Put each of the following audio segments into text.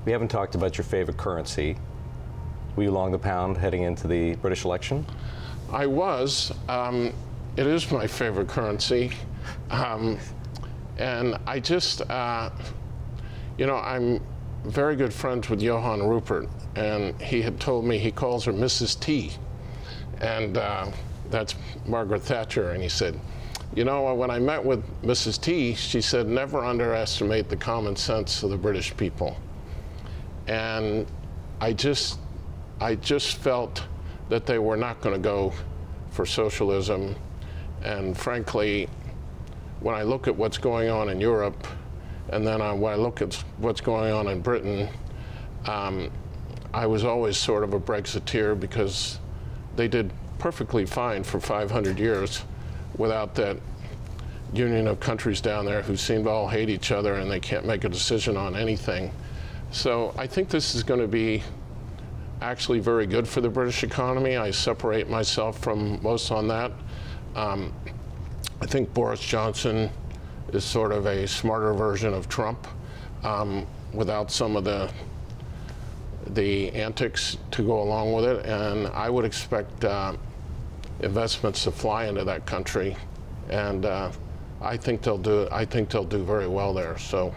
We haven't talked about your favorite currency. Were you long the pound heading into the British election? I was. It is my favorite currency. And I just, I'm very good friends with Johann Rupert, and he had told me he calls her Mrs. T, and that's Margaret Thatcher, and he said, when I met with Mrs. T, she said, never underestimate the common sense of the British people. And I just felt that they were not going to go for socialism. And frankly, when I look at what's going on in Europe, and then when I look at what's going on in Britain, I was always sort of a Brexiteer because they did perfectly fine for 500 years without that union of countries down there who seem to all hate each other and they can't make a decision on anything. So I think this is going to be actually very good for the British economy. I separate myself from most on that. I think Boris Johnson is sort of a smarter version of Trump without some of the antics to go along with it. And I would expect investments to fly into that country. And I think they'll do very well there. So,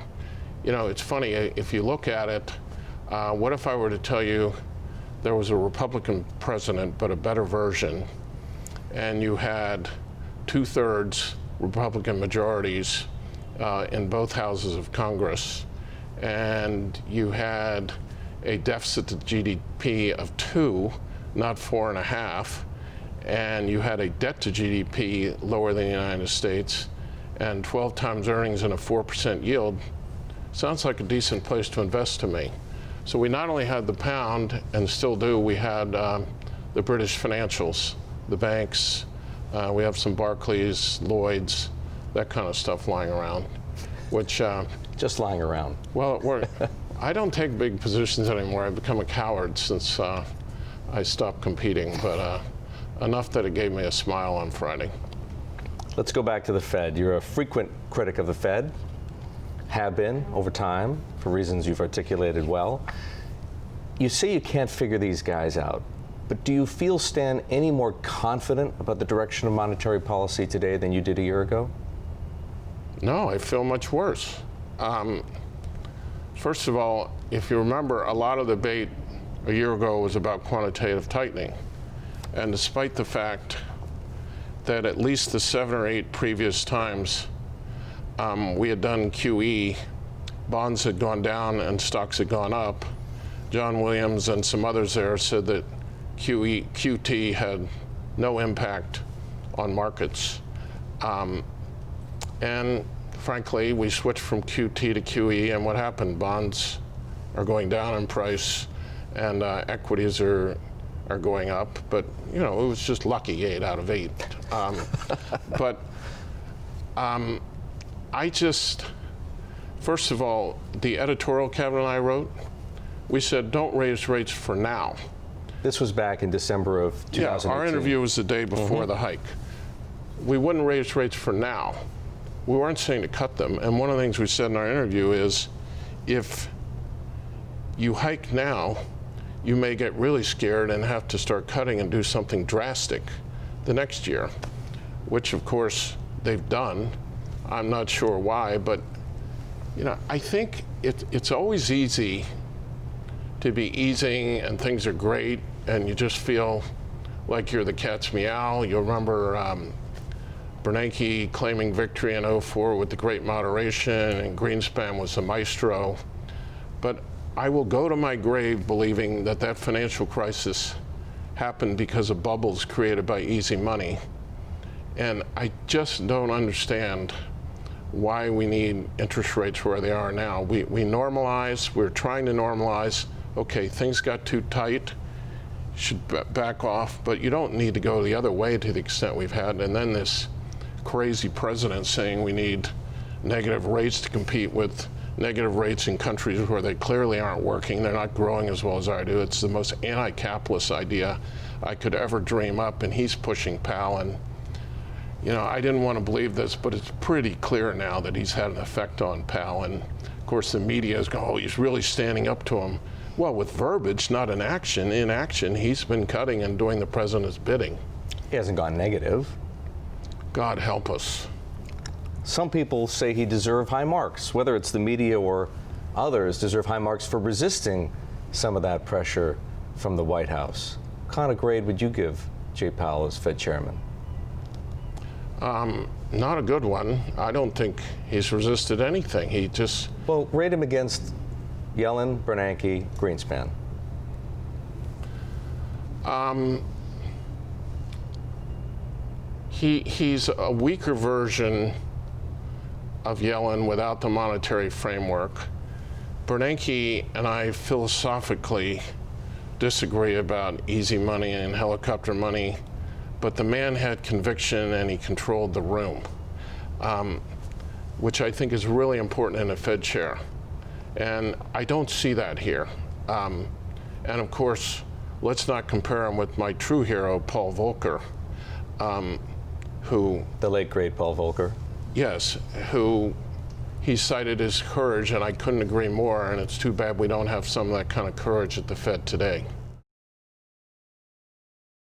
it's funny, if you look at it, what if I were to tell you there was a Republican president, but a better version, and you had 2/3 Republican majorities in both houses of Congress, and you had a deficit to GDP of 2, not 4.5, and you had a debt to GDP lower than the United States, and 12 times earnings and a 4% yield, sounds like a decent place to invest to me. So we not only had the pound, and still do, we had the British financials, the banks, we have some Barclays, Lloyds, that kind of stuff lying around, which... Just lying around. Well, I don't take big positions anymore. I've become a coward since I stopped competing, but enough that it gave me a smile on Friday. Let's go back to the Fed. You're a frequent critic of the Fed, have been over time, for reasons you've articulated well. You say you can't figure these guys out, but do you feel, Stan, any more confident about the direction of monetary policy today than you did a year ago? No, I feel much worse. First of all, if you remember, a lot of the debate a year ago was about quantitative tightening. And despite the fact that at least the 7 or 8 previous times we had done QE, bonds had gone down and stocks had gone up, John Williams and some others there said that QT had no impact on markets. And frankly, we switched from QT to QE, and what happened? Bonds are going down in price, and equities are going up. But it was just lucky, 8 out of 8. First of all, the editorial Kevin and I wrote, we said don't raise rates for now. This was back in December of 2018. Yeah, our interview was the day before the hike. We wouldn't raise rates for now. We weren't saying to cut them. And one of the things we said in our interview is, if you hike now, you may get really scared and have to start cutting and do something drastic the next year, which of course they've done. I'm not sure why, but I think it's always easy to be easing and things are great and you just feel like you're the cat's meow. You'll remember Bernanke claiming victory in 2004 with the great moderation, and Greenspan was the maestro. But I will go to my grave believing that that financial crisis happened because of bubbles created by easy money. And I just don't understand why we need interest rates where they are now. We normalize, we're trying to normalize. Okay, things got too tight, should back off, but you don't need to go the other way to the extent we've had. And then this crazy president saying we need negative rates to compete with negative rates in countries where they clearly aren't working. They're not growing as well as I do. It's the most anti-capitalist idea I could ever dream up, and he's pushing Powell. And I didn't want to believe this, but it's pretty clear now that he's had an effect on Powell. And of course, the media is going, oh, he's really standing up to him. Well, with verbiage, not in action. In action, he's been cutting and doing the president's bidding. He hasn't gone negative. God help us. Some people say he deserved high marks, whether it's the media or others deserve high marks for resisting some of that pressure from the White House. What kind of grade would you give Jay Powell as Fed chairman? Not a good one. I don't think he's resisted anything. He just... Well, rate him against Yellen, Bernanke, Greenspan. He's a weaker version of Yellen without the monetary framework. Bernanke and I philosophically disagree about easy money and helicopter money, but the man had conviction and he controlled the room, which I think is really important in a Fed chair. And I don't see that here. And of course, let's not compare him with my true hero, Paul Volcker, who... The late, great Paul Volcker. Yes, who he cited his courage, and I couldn't agree more, and it's too bad we don't have some of that kind of courage at the Fed today.